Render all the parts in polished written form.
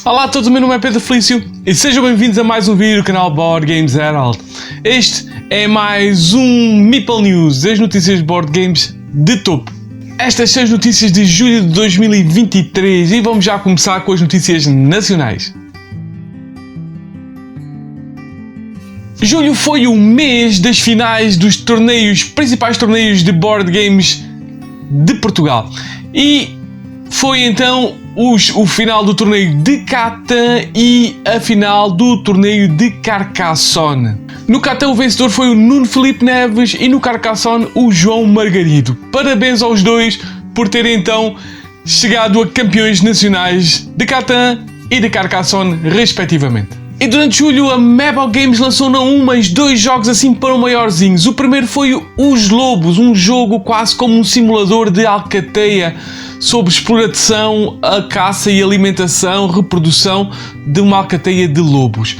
Olá a todos, o meu nome é Pedro Felício e sejam bem-vindos a mais um vídeo do canal Board Games Herald. Este é mais um Meeple News, as notícias de board games de topo. Estas são as notícias de julho de 2023 e vamos já começar com as notícias nacionais. Julho foi o mês das finais dos principais torneios de board games de Portugal e foi então o final do torneio de Catan e a final do torneio de Carcassonne. No Catan o vencedor foi o Nuno Filipe Neves e no Carcassonne o João Margarido. Parabéns aos dois por terem então chegado a campeões nacionais de Catan e de Carcassonne respectivamente. E durante julho a Mabel Games lançou não um, mas dois jogos assim para maiorzinhos. O primeiro foi Os Lobos, um jogo quase como um simulador de alcateia sobre exploração, a caça e alimentação, reprodução de uma alcateia de lobos.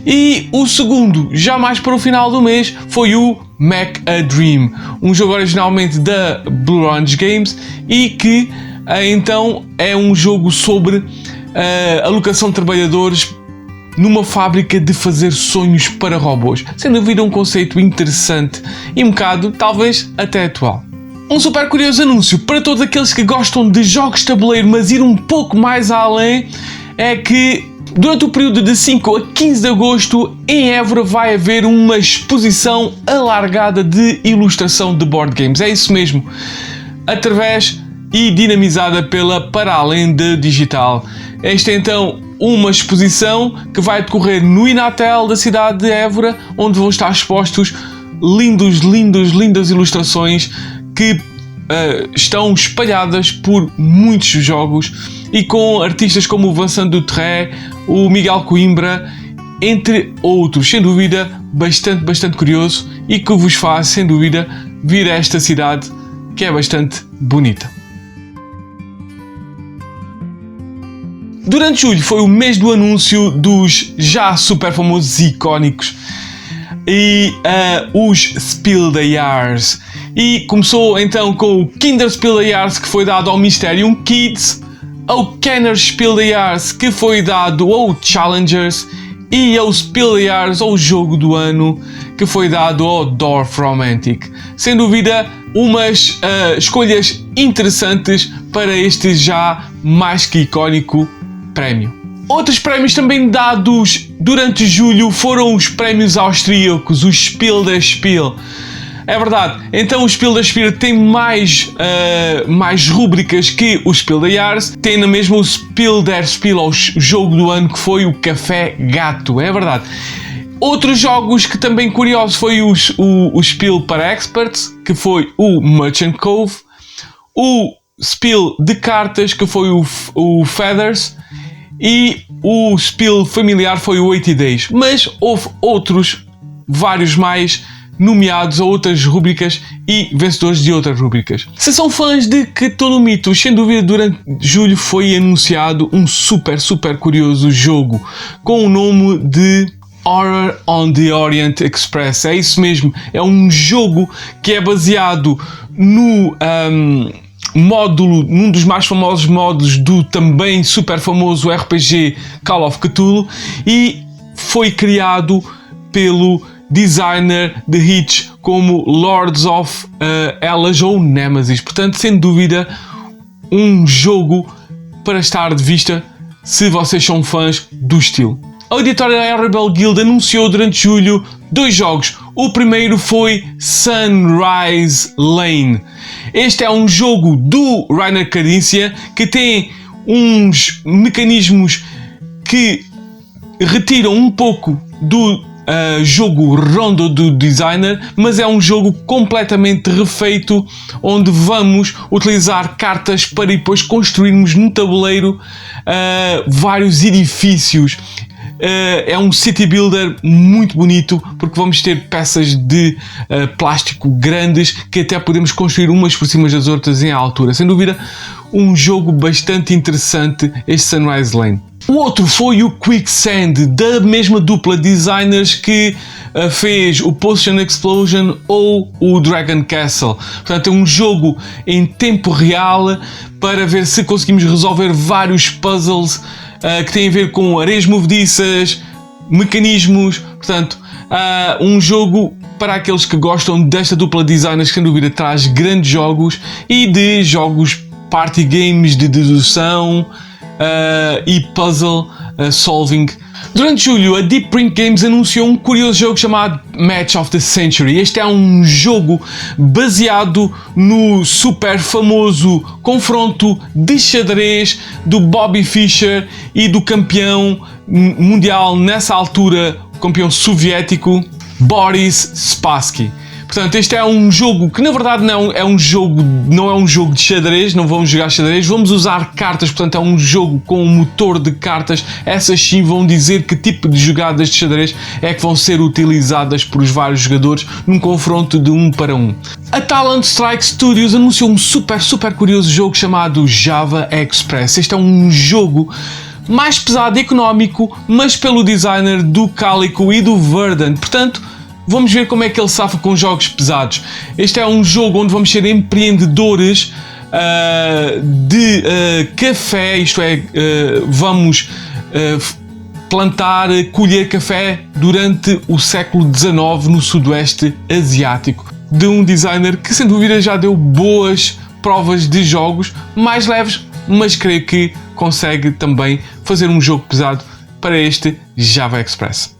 E o segundo, já mais para o final do mês, foi o Mac a Dream, um jogo originalmente da Blue Orange Games e que então é um jogo sobre a alocação de trabalhadores numa fábrica de fazer sonhos para robôs. Sem dúvida um conceito interessante e um bocado, talvez, até atual. Um super curioso anúncio para todos aqueles que gostam de jogos de tabuleiro, mas ir um pouco mais além, é que durante o período de 5 a 15 de agosto em Évora vai haver uma exposição alargada de ilustração de board games. É isso mesmo, através e dinamizada pela Para Além de Digital. Esta é então uma exposição que vai decorrer no Inatel da cidade de Évora, onde vão estar expostos lindas ilustrações que estão espalhadas por muitos jogos e com artistas como o Vincent Dutré, o Miguel Coimbra, entre outros. Sem dúvida, bastante curioso e que vos faz, sem dúvida, vir a esta cidade que é bastante bonita. Durante julho foi o mês do anúncio dos já super famosos e icónicos e os Spiel des Jahres. E começou então com o Kinder Spiel des Jahres, que foi dado ao Mysterium Kids, ao Kenner Spiel des Jahres, que foi dado ao Challengers, e ao Spiel des Jahres, ao jogo do ano, que foi dado ao Dorf Romantic. Sem dúvida, umas escolhas interessantes para este já mais que icónico prémio. Outros prémios também dados durante julho foram os prémios austríacos, os Spiel des Spiel. É verdade, então o Spiel des Spiel tem mais rúbricas que o Spiel des Jahres, tem na mesma o Spiel der Spiel, o jogo do ano, que foi o Café Gato, é verdade. Outros jogos que também curiosos foi o Spiel para Experts, que foi o Merchant Cove, o Spiel de cartas, que foi o Feathers, e o Spiel familiar foi o 80 Days, mas houve outros, vários mais, nomeados a outras rubricas e vencedores de outras rubricas. Se são fãs de Cthulhu, sem dúvida durante julho foi anunciado um super curioso jogo com o nome de Horror on the Orient Express. É isso mesmo, é um jogo que é baseado no num dos mais famosos módulos do também super famoso RPG Call of Cthulhu e foi criado pelo designer de hits como Lords of Hellas ou Nemesis. Portanto, sem dúvida, um jogo para estar de vista se vocês são fãs do estilo. A editora Rebel Guild anunciou durante julho dois jogos. O primeiro foi Sunrise Lane. Este é um jogo do Rainer Carinthia que tem uns mecanismos que retiram um pouco do jogo Rondo do designer, mas é um jogo completamente refeito, onde vamos utilizar cartas para depois construirmos no tabuleiro vários edifícios. É um city builder muito bonito, porque vamos ter peças de plástico grandes que até podemos construir umas por cima das outras em altura. Sem dúvida, um jogo bastante interessante, este Sunrise Lane. O outro foi o Quicksand, da mesma dupla designers que fez o Potion Explosion ou o Dragon Castle. Portanto, é um jogo em tempo real para ver se conseguimos resolver vários puzzles que têm a ver com areias movediças, mecanismos, portanto, um jogo para aqueles que gostam desta dupla de designers, que sem dúvida traz grandes jogos e de jogos party games de dedução e puzzle solving. Durante julho, a Deep Print Games anunciou um curioso jogo chamado Match of the Century. Este é um jogo baseado no super famoso confronto de xadrez do Bobby Fischer e do campeão mundial nessa altura, campeão soviético, Boris Spassky. Portanto, este é um jogo que na verdade não é um jogo de xadrez, não vamos jogar xadrez, vamos usar cartas, portanto é um jogo com um motor de cartas. Essas sim vão dizer que tipo de jogadas de xadrez é que vão ser utilizadas por os vários jogadores num confronto de 1 para 1. A Talent Strike Studios anunciou um super curioso jogo chamado Java Express. Este é um jogo mais pesado e económico, mas pelo designer do Calico e do Verdant. Portanto, vamos ver como é que ele safa com jogos pesados. Este é um jogo onde vamos ser empreendedores de café, isto é, vamos plantar, colher café durante o século XIX no Sudoeste Asiático, de um designer que sem dúvida já deu boas provas de jogos mais leves, mas creio que consegue também fazer um jogo pesado para este Java Express.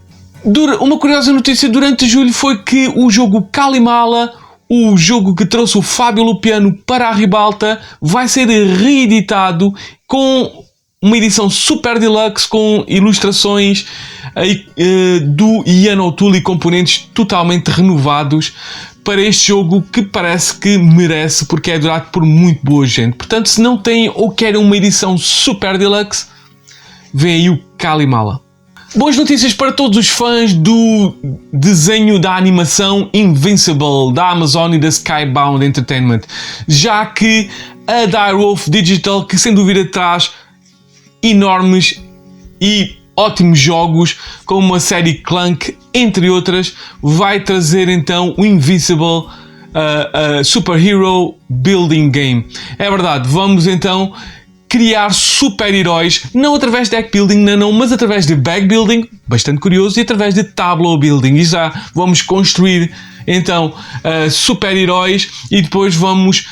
Uma curiosa notícia durante julho foi que o jogo Calimala, o jogo que trouxe o Fábio Lupiano para a ribalta, vai ser reeditado com uma edição super deluxe com ilustrações do Ian O'Toole e componentes totalmente renovados para este jogo, que parece que merece, porque é adorado por muito boa gente. Portanto, se não tem ou querem uma edição super deluxe, vem aí o Calimala. Boas notícias para todos os fãs do desenho da animação Invincible, da Amazon e da Skybound Entertainment, já que a Direwolf Digital, que sem dúvida traz enormes e ótimos jogos, como a série Clank, entre outras, vai trazer então o Invincible Superhero Building Game. É verdade, vamos então criar super-heróis, não através de deck building, não, mas através de bag building, bastante curioso, e através de tableau building. E já vamos construir então super-heróis e depois vamos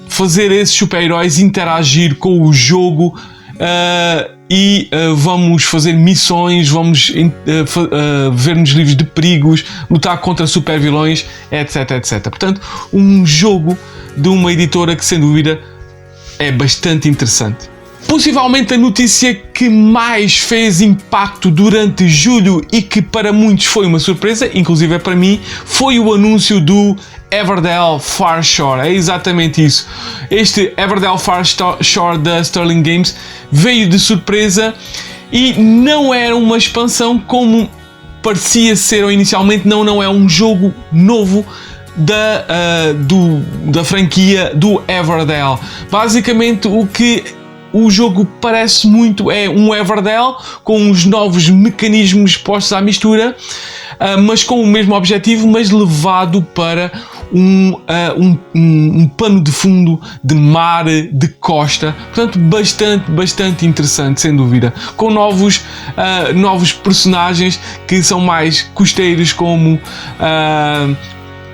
fazer esses super-heróis interagir com o jogo e vamos fazer missões, vamos ver-nos livres de perigos, lutar contra super-vilões, etc, etc. Portanto, um jogo de uma editora que sem dúvida é bastante interessante. Possivelmente a notícia que mais fez impacto durante julho e que para muitos foi uma surpresa, inclusive para mim, foi o anúncio do Everdell Far Shore. É exatamente isso. Este Everdell Far Shore da Sterling Games veio de surpresa e não era uma expansão como parecia ser inicialmente. Não é um jogo novo da franquia do Everdell. Basicamente o que o jogo parece muito é um Everdell com os novos mecanismos postos à mistura, mas com o mesmo objetivo, mas levado para um pano de fundo de mar, de costa. Portanto, bastante interessante, sem dúvida, com novos personagens que são mais costeiros, como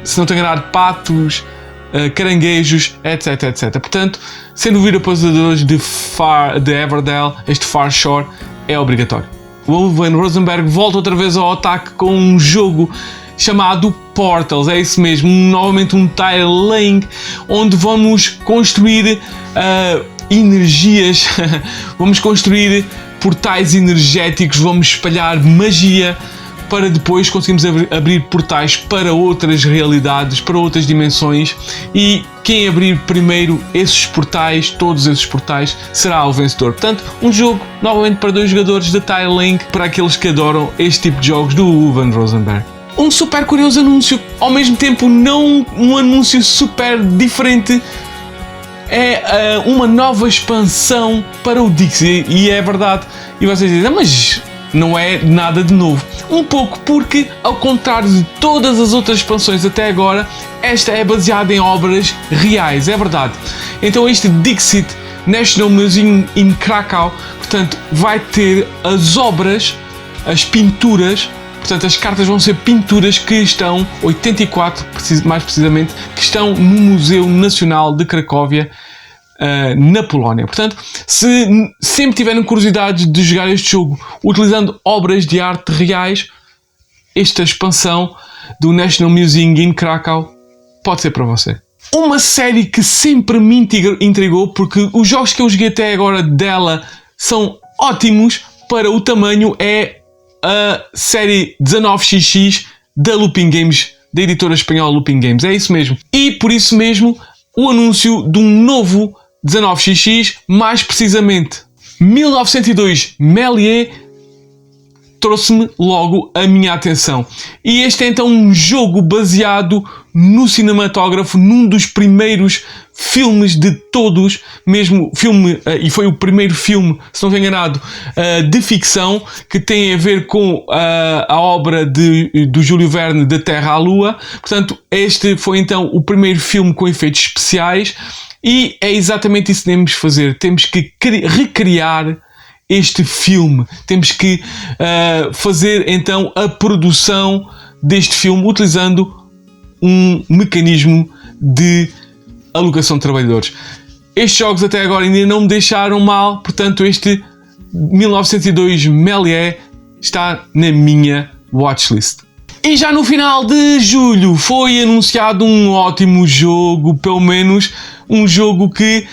se não tenho enganado, patos, caranguejos, etc, etc. Portanto, sem dúvida, para os jogadores de Everdell, este Far Shore é obrigatório. O Uwe Rosenberg volta outra vez ao ataque com um jogo chamado Portals. É isso mesmo, novamente um tile laying, onde vamos construir energias, vamos construir portais energéticos, vamos espalhar magia, para depois conseguirmos abrir portais para outras realidades, para outras dimensões, e quem abrir primeiro esses portais, todos esses portais, será o vencedor. Portanto, um jogo novamente para 2 jogadores de Tile Link, para aqueles que adoram este tipo de jogos do Uwe Rosenberg. Um super curioso anúncio, ao mesmo tempo não um anúncio super diferente, é uma nova expansão para o Dixie, e é verdade, e vocês dizem, mas não é nada de novo. Um pouco, porque ao contrário de todas as outras expansões até agora, esta é baseada em obras reais, é verdade. Então este Dixit National Museum in Krakow, portanto, portanto vai ter as obras, as pinturas, portanto as cartas vão ser pinturas que estão, 84 mais precisamente, que estão no Museu Nacional de Cracóvia, na Polónia. Portanto, se sempre tiverem curiosidade de jogar este jogo utilizando obras de arte reais, esta expansão do National Museum in Krakow pode ser para você. Uma série que sempre me intrigou, porque os jogos que eu joguei até agora dela são ótimos para o tamanho, é a série 19XX da Looping Games, da editora espanhola Looping Games. É isso mesmo. E por isso mesmo o anúncio de um novo 19XX, mais precisamente 1902 Méliès, trouxe-me logo a minha atenção. E este é então um jogo baseado no cinematógrafo, num dos primeiros filmes de todos, mesmo filme, e foi o primeiro filme, se não estou enganado, de ficção, que tem a ver com a obra do Júlio Verne, Da Terra à Lua. Portanto, este foi então o primeiro filme com efeitos especiais, e é exatamente isso que temos de fazer. Temos que recriar este filme. Temos que fazer então a produção deste filme utilizando um mecanismo de alocação de trabalhadores. Estes jogos até agora ainda não me deixaram mal, portanto este 1902 Méliès está na minha watchlist. E já no final de julho foi anunciado um ótimo jogo, pelo menos um jogo que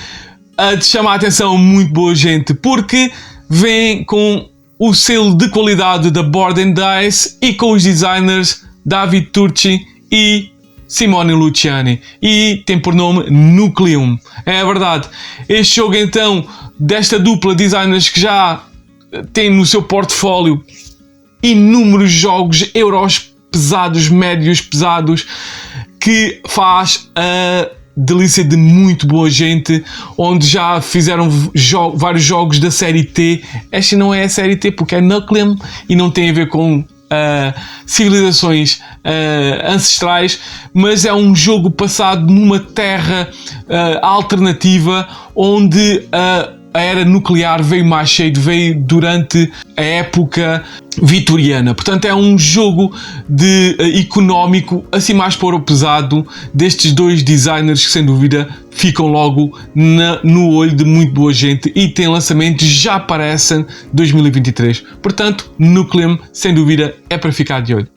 chama a atenção muito boa gente, porque vem com o selo de qualidade da Board & Dice e com os designers David Turci e Simone Luciani, e tem por nome Nucleum. É verdade, este jogo então, desta dupla de designers que já tem no seu portfólio inúmeros jogos euros pesados, médios pesados, que faz a delícia de muito boa gente, onde já fizeram vários jogos da série T. Esta não é a série T porque é Nucleum e não tem a ver com civilizações ancestrais, mas é um jogo passado numa terra alternativa, onde a era nuclear veio mais cedo, veio durante a época vitoriana. Portanto, é um jogo económico, assim mais para o pesado, destes dois designers que sem dúvida ficam logo no olho de muito boa gente, e tem lançamentos já para essa 2023. Portanto, Nucleum sem dúvida é para ficar de olho.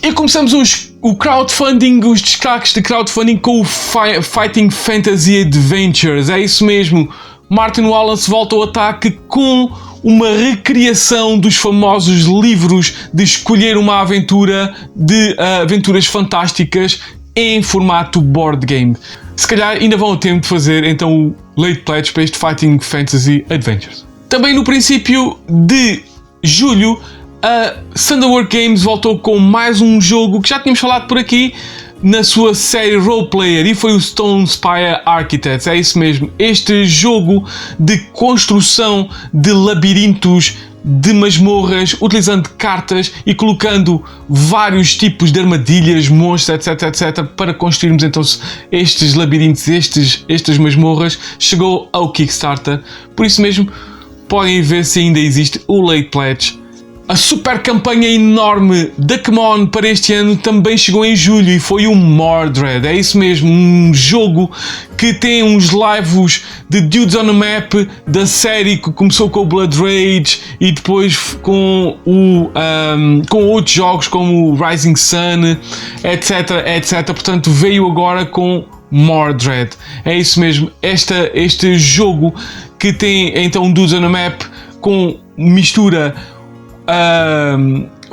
E começamos o crowdfunding, os destaques de crowdfunding com o Fighting Fantasy Adventures. É isso mesmo, Martin Wallace volta ao ataque com uma recriação dos famosos livros de escolher uma aventura, de aventuras fantásticas em formato board game. Se calhar ainda vão a tempo de fazer então o late pledge para este Fighting Fantasy Adventures. Também no princípio de julho, a Thunderwork Games voltou com mais um jogo que já tínhamos falado por aqui na sua série Roleplayer, e foi o Stone Spire Architects. É isso mesmo, este jogo de construção de labirintos, de masmorras, utilizando cartas e colocando vários tipos de armadilhas, monstros, etc, para construirmos então estes labirintos, estas masmorras. Chegou ao Kickstarter, por isso mesmo podem ver se ainda existe o Late Pledge. A super campanha enorme da CMON para este ano também chegou em julho, e foi o Mordred. É isso mesmo, um jogo que tem uns lives de Dudes on a Map da série que começou com o Blood Rage e depois com outros jogos como o Rising Sun, etc. Portanto, veio agora com Mordred. É isso mesmo, este jogo que tem então Dudes on a Map com mistura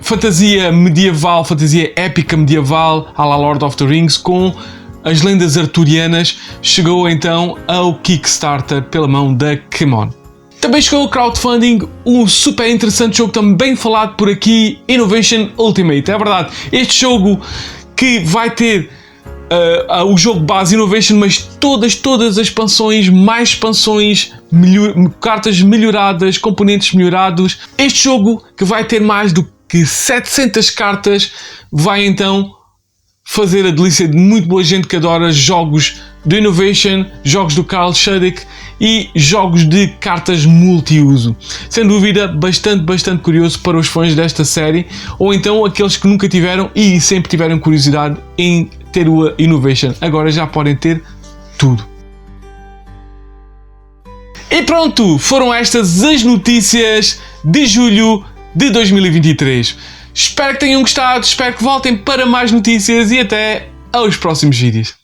fantasia medieval, fantasia épica medieval à la Lord of the Rings, com as lendas arturianas. Chegou então ao Kickstarter pela mão da CMON. Também chegou ao crowdfunding um super interessante jogo também falado por aqui, Innovation Ultimate. É verdade, este jogo que vai ter o jogo base Innovation, mas todas as expansões, mais expansões, cartas melhoradas, componentes melhorados. Este jogo, que vai ter mais do que 700 cartas, vai então fazer a delícia de muito boa gente que adora jogos do Innovation, jogos do Carl Schudig, e jogos de cartas multiuso. Sem dúvida, bastante curioso para os fãs desta série, ou então aqueles que nunca tiveram e sempre tiveram curiosidade em ter o Innovation. Agora já podem ter tudo. E pronto, foram estas as notícias de julho de 2023. Espero que tenham gostado, espero que voltem para mais notícias e até aos próximos vídeos.